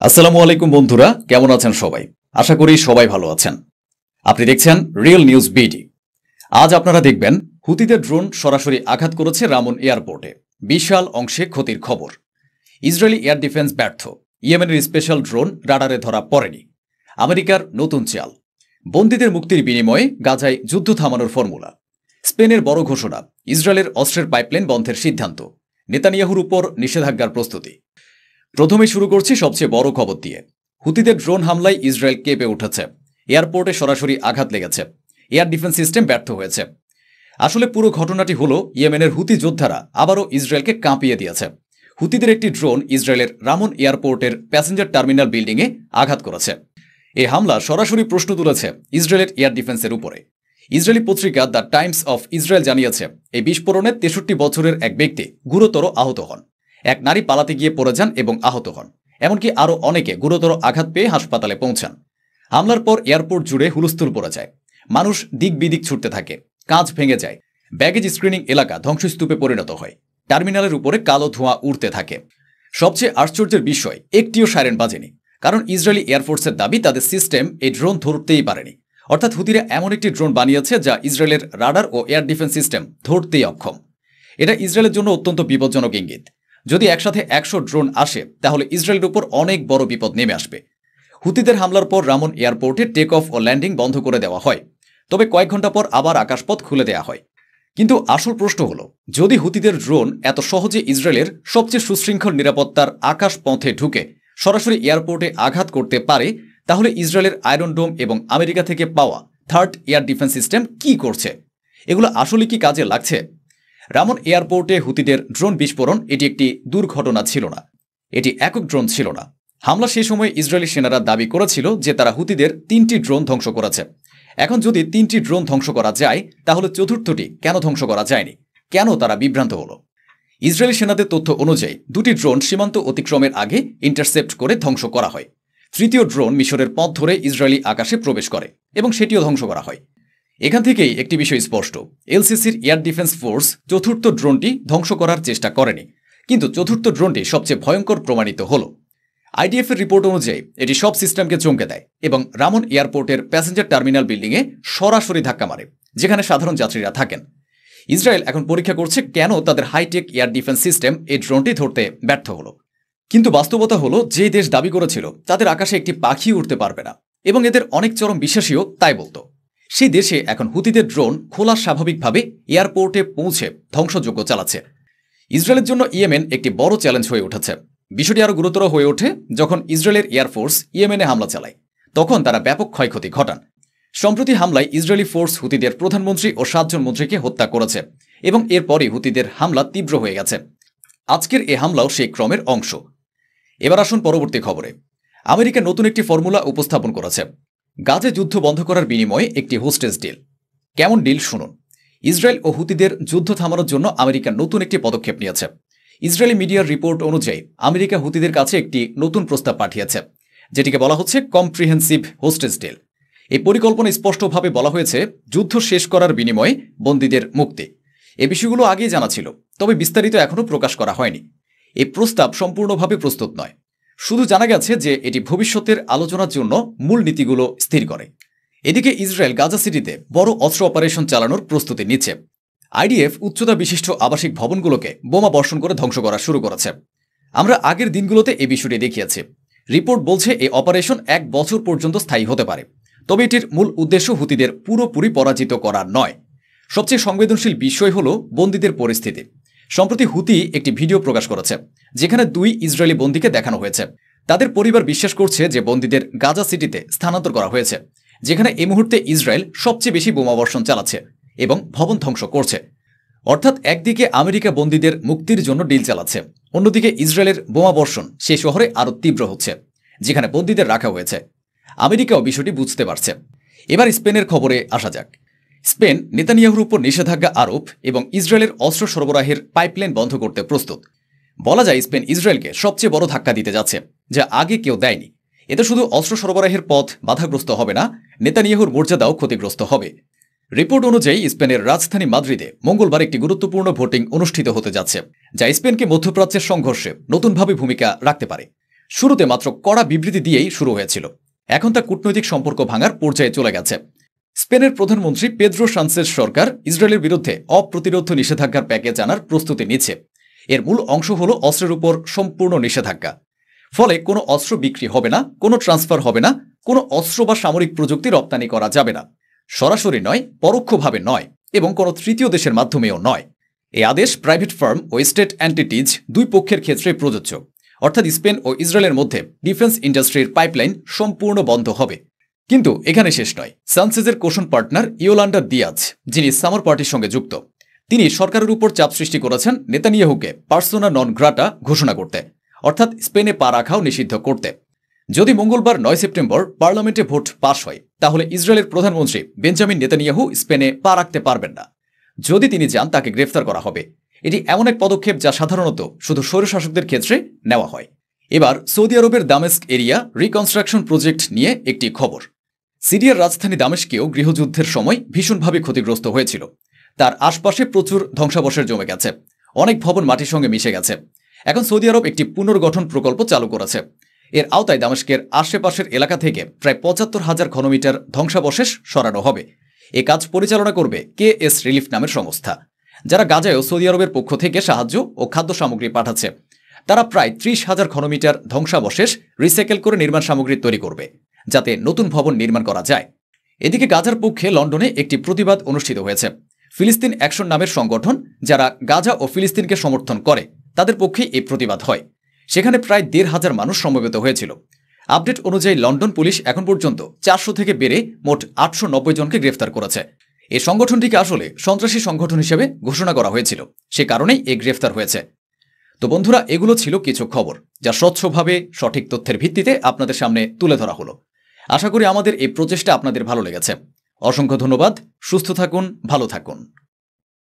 আসসালামু আলাইকুম বন্ধুরা, কেমন আছেন সবাই? আশা করি সবাই ভালো আছেন। আপনি দেখছেন রিয়েল নিউজ বিডি। আজ আপনারা দেখবেন হুতিদের ড্রোন সরাসরি আঘাত করেছে রামন এয়ারপোর্টে, বিশাল অংশে ক্ষতির খবর। ইসরায়েলি এয়ার ডিফেন্স ব্যর্থ, ইয়েমেনের স্পেশাল ড্রোন রাডারে ধরা পড়েনি। আমেরিকার নতুন চাল, বন্দীদের মুক্তির বিনিময়ে গাজায় যুদ্ধ থামানোর ফর্মুলা। স্পেনের বড় ঘোষণা, ইসরায়েলের অস্ত্রের পাইপলাইন বন্ধের সিদ্ধান্ত। নেতানিয়াহুর উপর নিষেধাজ্ঞার প্রস্তুতি। প্রথমে শুরু করছি সবচেয়ে বড় খবর দিয়ে। হুতিদের ড্রোন হামলায় ইসরায়েল কেঁপে উঠেছে। এয়ারপোর্টে সরাসরি আঘাত লেগেছে। এয়ার ডিফেন্স সিস্টেম ব্যর্থ হয়েছে। আসলে পুরো ঘটনাটি হলো ইয়েমেনের হুতি যোদ্ধারা আবারও ইসরায়েলকে কাঁপিয়ে দিয়েছে। হুতিদের একটি ড্রোন ইসরায়েলের রামন এয়ারপোর্টের প্যাসেঞ্জার টার্মিনাল বিল্ডিংয়ে আঘাত করেছে। এই হামলা সরাসরি প্রশ্ন তুলেছে ইসরায়েলের এয়ার ডিফেন্সের উপরে। ইসরায়েলি পত্রিকা দ্য টাইমস অফ ইসরায়েল জানিয়েছে, এই বিস্ফোরণে 63 বছরের এক ব্যক্তি গুরুতর আহত হন। এক নারী পালাতে গিয়ে পড়ে যান এবং আহত হন। এমনকি আরও অনেকে গুরুতর আঘাত পেয়ে হাসপাতালে পৌঁছান। হামলার পর এয়ারপোর্ট জুড়ে হুলস্থুল পড়ে যায়। মানুষ দিক বিদিক ছুটতে থাকে। কাঁচ ভেঙে যায়। ব্যাগেজ স্ক্রিনিং এলাকা ধ্বংসস্তূপে পরিণত হয়। টার্মিনালের উপরে কালো ধোঁয়া উড়তে থাকে। সবচেয়ে আশ্চর্যের বিষয়, একটিও সাইরেন বাজেনি। কারণ ইসরায়েলি এয়ারফোর্সের দাবি তাদের সিস্টেম এই ড্রোন ধরতেই পারেনি। অর্থাৎ হুতিরা এমন একটি ড্রোন বানিয়েছে যা ইসরায়েলের রাডার ও এয়ার ডিফেন্স সিস্টেম ধরতেই অক্ষম। এটা ইসরায়েলের জন্য অত্যন্ত বিপজ্জনক ইঙ্গিত। যদি একসাথে 100 ড্রোন আসে, তাহলে ইসরায়েলের উপর অনেক বড় বিপদ নেমে আসবে। হুতিদের হামলার পর রামন এয়ারপোর্টে টেক অফ ও ল্যান্ডিং বন্ধ করে দেওয়া হয়। তবে কয়েক ঘন্টা পর আবার আকাশপথ খুলে দেওয়া হয়। কিন্তু আসল প্রশ্ন হলো, যদি হুতিদের ড্রোন এত সহজে ইসরায়েলের সবচেয়ে সুশৃঙ্খল নিরাপত্তার আকাশ পথে ঢুকে সরাসরি এয়ারপোর্টে আঘাত করতে পারে, তাহলে ইসরায়েলের আয়রন ডোম এবং আমেরিকা থেকে পাওয়া থার্ড এয়ার ডিফেন্স সিস্টেম কি করছে? এগুলো আসলে কি কাজে লাগছে? রামন এয়ারপোর্টে হুতিদের ড্রোন বিস্ফোরণ এটি একটি দুর্ঘটনা ছিল না। এটি একক ড্রোন ছিল না। হামলা সেই সময় ইসরায়েলি সেনারা দাবি করেছিল যে তারা হুতিদের 3টি ড্রোন ধ্বংস করেছে। এখন যদি 3টি ড্রোন ধ্বংস করা যায়, তাহলে চতুর্থটি কেন ধ্বংস করা যায়নি? কেন তারা বিভ্রান্ত হলো? ইসরায়েলি সেনাদের তথ্য অনুযায়ী 2টি ড্রোন সীমান্ত অতিক্রমের আগে ইন্টারসেপ্ট করে ধ্বংস করা হয়। তৃতীয় ড্রোন মিশরের পথ ধরে ইসরায়েলি আকাশে প্রবেশ করে এবং সেটিও ধ্বংস করা হয়। এখান থেকেই একটি বিষয় স্পষ্ট, এলসিসির এয়ার ডিফেন্স ফোর্স চতুর্থ ড্রোনটি ধ্বংস করার চেষ্টা করেনি। কিন্তু চতুর্থ ড্রোনটি সবচেয়ে ভয়ঙ্কর প্রমাণিত হল। আইডিএফের রিপোর্ট অনুযায়ী এটি সব সিস্টেমকে চমকে দেয় এবং রামন এয়ারপোর্টের প্যাসেঞ্জার টার্মিনাল বিল্ডিংয়ে সরাসরি ধাক্কা মারে, যেখানে সাধারণ যাত্রীরা থাকেন। ইসরায়েল এখন পরীক্ষা করছে কেন তাদের হাইটেক এয়ার ডিফেন্স সিস্টেম এই ড্রোনটি ধরতে ব্যর্থ হলো। কিন্তু বাস্তবতা হলো, যে দেশ দাবি করেছিল তাদের আকাশে একটি পাখি উঠতে পারবে না এবং এদের অনেক চরম বিশ্বাসীও তাই বলতো, সেই দেশে এখন হুতিদের ড্রোন খোলা স্বাভাবিকভাবে এয়ারপোর্টে পৌঁছে ধ্বংসযজ্ঞ চালাচ্ছে। ইসরায়েলের জন্য ইয়েমেন একটি বড় চ্যালেঞ্জ হয়ে উঠেছে। বিষয়টি আরও গুরুতর হয়ে ওঠে যখন ইসরায়েলের এয়ারফোর্স ইয়েমেনে হামলা চালায়। তখন তারা ব্যাপক ক্ষয়ক্ষতি ঘটান। সম্প্রতি হামলায় ইসরায়েলি ফোর্স হুতিদের প্রধানমন্ত্রী ও 7 জন মন্ত্রীকে হত্যা করেছে এবং এরপরই হুতিদের হামলা তীব্র হয়ে গেছে। আজকের এই হামলাও সেই ক্রমের অংশ। এবার আসুন পরবর্তী খবরে। আমেরিকা নতুন একটি ফর্মুলা উপস্থাপন করেছে। গাজে যুদ্ধ বন্ধ করার বিনিময়ে একটি হোস্টেজ ডিল। কেমন ডিল শুনুন। ইসরায়েল ও হুতিদের যুদ্ধ থামানোর জন্য আমেরিকা নতুন একটি পদক্ষেপ নিয়েছে। ইসরায়েলি মিডিয়ার রিপোর্ট অনুযায়ী আমেরিকা হুতিদের কাছে একটি নতুন প্রস্তাব পাঠিয়েছে, যেটিকে বলা হচ্ছে কম্প্রিহেন্সিভ হোস্টেজ ডিল। এই পরিকল্পনা স্পষ্টভাবে বলা হয়েছে যুদ্ধ শেষ করার বিনিময়ে বন্দীদের মুক্তি। এ বিষয়গুলো আগেই জানা ছিল, তবে বিস্তারিত এখনও প্রকাশ করা হয়নি। এই প্রস্তাব সম্পূর্ণভাবে প্রস্তুত নয়। শুধু জানা গেছে যে এটি ভবিষ্যতের আলোচনার জন্য মূল নীতিগুলো স্থির করে। এদিকে ইসরায়েল গাজা সিটিতে বড় অস্ত্র অপারেশন চালানোর প্রস্তুতি নিচ্ছে। আইডিএফ উচ্চতা বিশিষ্ট আবাসিক ভবনগুলোকে বোমা বর্ষণ করে ধ্বংস করা শুরু করেছে। আমরা আগের দিনগুলোতে এই বিষয়টি দেখিয়েছি। রিপোর্ট বলছে এই অপারেশন 1 বছর পর্যন্ত স্থায়ী হতে পারে। তবে এটির মূল উদ্দেশ্য হুতিদের পুরোপুরি পরাজিত করা নয়। সবচেয়ে সংবেদনশীল বিষয় হল বন্দীদের পরিস্থিতি। সম্প্রতি হুতি একটি ভিডিও প্রকাশ করেছে, যেখানে 2 ইসরায়েলি বন্দীকে দেখানো হয়েছে। তাদের পরিবার বিশ্বাস করছে যে বন্দীদের গাজা সিটিতে স্থানান্তর করা হয়েছে, যেখানে এই মুহূর্তে ইসরায়েল সবচেয়ে বেশি বোমাবর্ষণ চালাচ্ছে এবং ভবন ধ্বংস করছে। অর্থাৎ একদিকে আমেরিকা বন্দীদের মুক্তির জন্য ডিল চালাচ্ছে, অন্যদিকে ইসরায়েলের বোমাবর্ষণ সেই শহরে আরও তীব্র হচ্ছে, যেখানে বন্দীদের রাখা হয়েছে। আমেরিকাও বিষয়টি বুঝতে পারছে। এবার স্পেনের খবরে আসা যাক। স্পেন নেতানিয়াহুর উপর নিষেধাজ্ঞা আরোপ এবং ইসরায়েলের অস্ত্র সরবরাহের পাইপলাইন বন্ধ করতে প্রস্তুত। বলা যায় স্পেন ইসরায়েলকে সবচেয়ে বড় ধাক্কা দিতে যাচ্ছে, যা আগে কেউ দেয়নি। এতে শুধু অস্ত্র সরবরাহের পথ বাধাগ্রস্ত হবে না, নেতানিয়াহুর মর্যাদাও ক্ষতিগ্রস্ত হবে। রিপোর্ট অনুযায়ী স্পেনের রাজধানী মাদ্রিদে মঙ্গলবার একটি গুরুত্বপূর্ণ ভোটিং অনুষ্ঠিত হতে যাচ্ছে, যা স্পেনকে মধ্যপ্রাচ্যের সংঘর্ষে নতুনভাবে ভূমিকা রাখতে পারে। শুরুতে মাত্র কড়া বিবৃতি দিয়েই শুরু হয়েছিল, এখন তা কূটনৈতিক সম্পর্ক ভাঙার পর্যায়ে চলে গেছে। স্পেনের প্রধানমন্ত্রী পেদ্রো সানচেজ সরকার ইসরায়েলের বিরুদ্ধে অপ্রতিরোধ্য নিষেধাজ্ঞার প্যাকেজ আনার প্রস্তুতি নিচ্ছে। এর মূল অংশ হল অস্ত্রের উপর সম্পূর্ণ নিষেধাজ্ঞা। ফলে কোনো অস্ত্র বিক্রি হবে না, কোনো ট্রান্সফার হবে না, কোনো অস্ত্র বা সামরিক প্রযুক্তি রপ্তানি করা যাবে না, সরাসরি নয়, পরোক্ষভাবে নয়, এবং কোনো তৃতীয় দেশের মাধ্যমেও নয়। এই আদেশ প্রাইভেট ফার্ম ও স্টেট এন্টিটিজ দুই পক্ষের ক্ষেত্রে প্রযোজ্য, অর্থাৎ স্পেন ও ইসরায়েলের মধ্যে ডিফেন্স ইন্ডাস্ট্রির পাইপলাইন সম্পূর্ণ বন্ধ হবে। কিন্তু এখানে শেষ নয়। সানচেজের কোশন পার্টনার ইয়োলান্ডা দিয়াজ, যিনি সামার পার্টির সঙ্গে যুক্ত, তিনি সরকারের উপর চাপ সৃষ্টি করেছেন নেতানিয়াহুকে পার্সোনা নন গ্রাটা ঘোষণা করতে, অর্থাৎ স্পেনে পা রাখাও নিষিদ্ধ করতে। যদি মঙ্গলবার 9 সেপ্টেম্বর পার্লামেন্টে ভোট পাশ হয়, তাহলে ইসরায়েলের প্রধানমন্ত্রী বেঞ্জামিন নেতানিয়াহু স্পেনে পা রাখতে পারবেন না। যদি তিনি যান, তাকে গ্রেফতার করা হবে। এটি এমন এক পদক্ষেপ যা সাধারণত শুধু স্বৈরশাসকদের ক্ষেত্রে নেওয়া হয়। এবার সৌদি আরবের দামেস্ক এরিয়া রিকনস্ট্রাকশন প্রজেক্ট নিয়ে একটি খবর। সিরিয়ার রাজধানী দামেস্কেও গৃহযুদ্ধের সময় ভীষণভাবে ক্ষতিগ্রস্ত হয়েছিল। তার আশপাশে প্রচুর ধ্বংসাবশেষ জমে গেছে, অনেক ভবন মাটির সঙ্গে মিশে গেছে। এখন সৌদি আরব একটি পুনর্গঠন প্রকল্প চালু করেছে। এর আওতায় দামেস্কের আশেপাশের এলাকা থেকে প্রায় ৭৫,০০০ ঘনমিটার ধ্বংসাবশেষ সরানো হবে। এ কাজ পরিচালনা করবে KS রিলিফ নামের সংস্থা, যারা গাজায়ও সৌদি আরবের পক্ষ থেকে সাহায্য ও খাদ্য সামগ্রী পাঠাচ্ছে। তারা প্রায় ৩০,০০০ ঘনমিটার ধ্বংসাবশেষ রিসাইকেল করে নির্মাণ সামগ্রী তৈরি করবে, যাতে নতুন ভবন নির্মাণ করা যায়। এদিকে গাজার পক্ষে লন্ডনে একটি প্রতিবাদ অনুষ্ঠিত হয়েছে। ফিলিস্তিন অ্যাকশন নামের সংগঠন, যারা গাজা ও ফিলিস্তিনকে সমর্থন করে, তাদের পক্ষে এই প্রতিবাদ হয়। সেখানে প্রায় ১৫০০ মানুষ সমবেত হয়েছিল। আপডেট অনুযায়ী লন্ডন পুলিশ এখন পর্যন্ত ৪০০ থেকে বেড়ে মোট ৮৯০ জনকে গ্রেফতার করেছে। এই সংগঠনটিকে আসলে সন্ত্রাসী সংগঠন হিসেবে ঘোষণা করা হয়েছিল, সে কারণেই এই গ্রেফতার হয়েছে। তো বন্ধুরা, এগুলো ছিল কিছু খবর যা স্বচ্ছভাবে সঠিক তথ্যের ভিত্তিতে আপনাদের সামনে তুলে ধরা হলো। আশা করি আমাদের এই প্রচেষ্টা আপনাদের ভালো লেগেছে। অসংখ্য ধন্যবাদ। সুস্থ থাকুন, ভালো থাকুন।